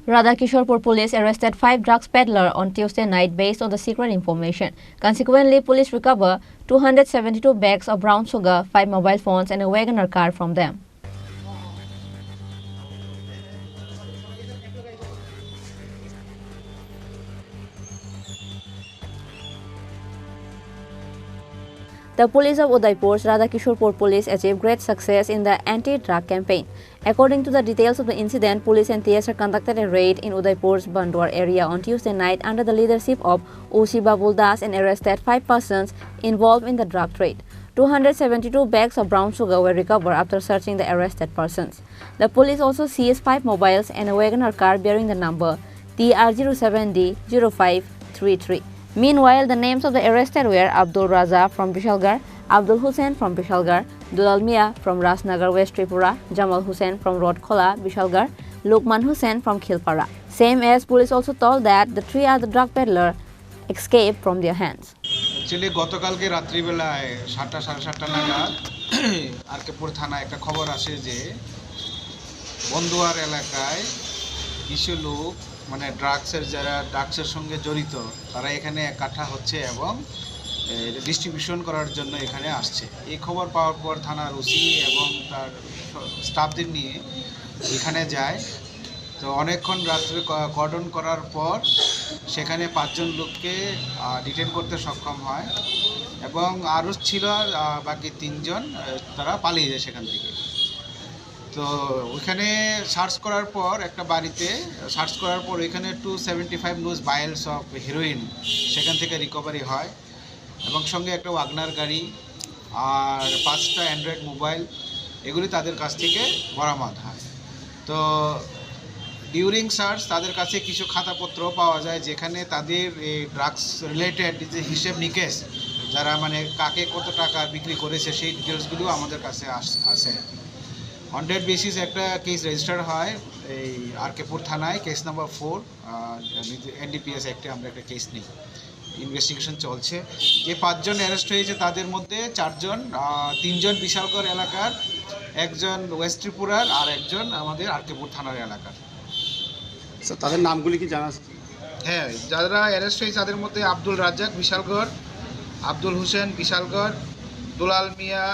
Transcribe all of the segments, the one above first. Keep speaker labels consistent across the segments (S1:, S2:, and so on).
S1: Radha Kishorepur Police arrested 5 drugs peddlers on Tuesday night based on the secret information. Consequently, police recovered 272 bags of brown sugar, 5 mobile phones and a Wagoner car from them. The police of Udaipur's Radha Kishorepur Police achieved great success in the anti-drug campaign. According to the details of the incident, police and TSR conducted a raid in Udaipur's Bandwar area on Tuesday night under the leadership of Osi Babul Das and arrested 5 persons involved in the drug trade. 272 bags of brown sugar were recovered after searching the arrested persons. The police also seized 5 mobiles and a Wagoner car bearing the number TR07D0533. Meanwhile, the names of the arrested were Abdul Raza from Bishalgarh, Abdul Hussain from Bishalgarh, Dulal Mia from Rasnagar, West Tripura, Jamal Hussain from Rodkhola, Bishalgarh, Lukman Hussain from Khilpara. Same as police also told that the 3 other drug peddlers escaped from their hands.
S2: Actually, গতকালকে রাত্রিবেলায় 7টা সাড়ে 7টা নাগাদ আরকেপুর থানায় একটা খবর আসে যে বন্দুয়ার এলাকায় কিছু লোক মানে যারা ড্রাগসের সঙ্গে জড়িত তারা এখানে একাঠা হচ্ছে এবং ডিস্ট্রিবিউশন করার জন্য এখানে আসছে। এই খবর পাওয়ার পর থানার ওসি এবং তার স্টাফদের নিয়ে এখানে যায়। তো অনেকক্ষণ রাত্রে কর্ডন করার পর সেখানে 5 জন লোককে ডিটেইন করতে সক্ষম হয় এবং আরও ছিল বাকি 3 জন তারা পালিয়ে যায় সেখান থেকে। তো ওইখানে সার্চ করার পর একটা বাড়িতে সার্চ করার পর এখানে 275 লুজ ভাইলস অফ হেরোইন সেখান থেকে রিকভারি হয় এবং সঙ্গে একটা ওয়াগনার গাড়ি আর 5টা অ্যান্ড্রয়েড মোবাইল এগুলি তাদের কাছ থেকে বরামদ হয়। তো ডিউরিং সার্চ তাদের কাছে কিছু খাতাপত্র পাওয়া যায় যেখানে তাদের এই ড্রাগস রিলেটেড যে হিসেব নিকেশ যারা মানে কাকে কত টাকা বিক্রি করেছে সেই ডিটেলসগুলো আমাদের কাছে আসে। অন ডেট বেসিস একটা কেস রেজিস্টার হয় এই আরকেপুর থানায়, কেস নাম্বার 4 এনডিপিএস অ্যাক্টে আমরা একটা কেস নিই, ইনভেস্টিগেশন চলছে। যে 5 জন অ্যারেস্ট হয়েছে তাদের মধ্যে 4 জন 3 জন বিশালগড় এলাকার, 1 জন ওয়েস্ট ত্রিপুরার আর 1 জন আমাদের আরকেপুর থানার এলাকার।
S3: স্যার তাদের নামগুলি কি জানা আছে?
S2: হ্যাঁ, যারা অ্যারেস্ট হয়েছে তাদের মধ্যে আব্দুল রাজ্জাক বিশালগড়, আব্দুল হোসেন বিশালগড়, দুলাল মিয়া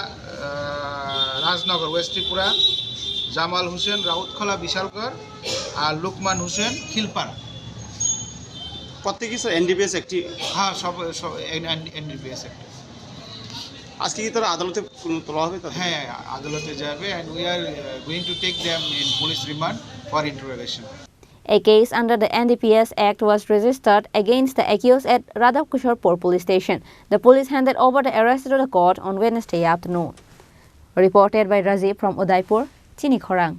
S2: রাজনগর ওয়েস্ট ত্রিপুরা, জামাল হোসেন রাউতখোলা বিশালগড় আর লুকমান হোসেন খিলপাড়া।
S3: প্রত্যেকই স্যার এনডিপিএস একটি?
S2: হ্যাঁ, সব এনডিপিএস একটি।
S3: আজকে কি তারা আদালতে তোলা হবে?
S2: হ্যাঁ, আদালতে যাবে and we are going to take them in police remand for interrogation.
S1: A case under the NDPS Act was registered against the accused at Radha Kishorepur Police Station. The police handed over the arrested to the court on Wednesday afternoon. Reported by Rajiv from Udaipur, Chini Khorang.